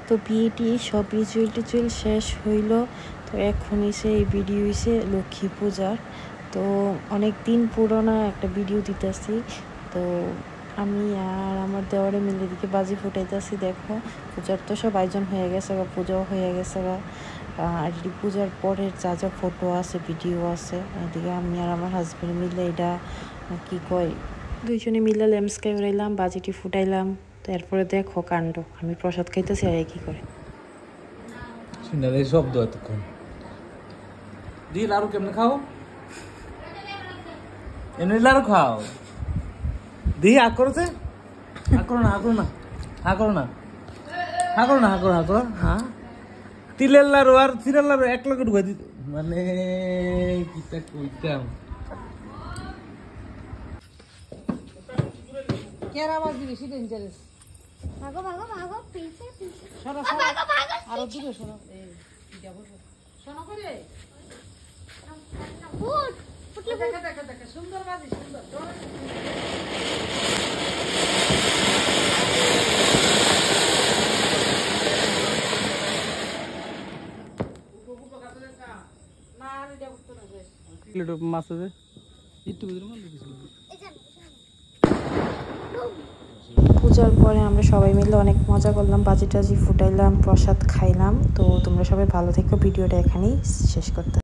তো বিয়েটি সব রিচুয়াল শেষ হইল। তো এখন এসে এই ভিডিও এসে লক্ষ্মী পূজার। তো অনেক দিন পুরোনো একটা ভিডিও দিতেছি। তো আমি আর আমার দেওয়ারে মিলে দিকে বাজি ফুটাইতেছি। দেখো পূজার তো সব আয়োজন হয়ে গেছে, পূজাও হয়ে গেছে। আর পূজার পরের যা যা ফটো আছে, ভিডিও আছে। এদিকে আমি আর আমার হাজব্যান্ড মিলে এটা কি কয়, দুইজনে মিলে ল্যাম্পস্কাই উড়াইলাম, বাজিটি ফুটাইলাম। তো এরপরে দেখো কাণ্ড, আমি প্রসাদ খাইতেছি আর কি করে শব্দ এতক্ষণ দি লাড়ু কেমনে খাও, এমনি লাড়ু খাও দি। আগ করছে, আগ করো না, আগ করো না, হা করো না, হা করো না, হা করো, হা করো। হ্যাঁ, তিলের লাড়ু আর চিরার লাড়ু এক লগে ঢুকাই দিত, মানে কিটা কইতাম। কেরাবাজি বেশি ডেঞ্জারাস। ভাগো ভাগো ভাগো পিছে পিছে সরো সরো, আরো দূরে সরো। এই এটা বসো, শোনো করে ফুট ফুটলে দেখে দেখে দেখে সুন্দর বাজি, সুন্দর। মাছ আছে পূজার পরে আমরা সবাই মিলে অনেক মজা করলাম, বাজি টাজি ফুটাইলাম, প্রসাদ খাইলাম। তো তোমরা সবাই ভালো থেকো, ভিডিওটা এখানেই শেষ করতে।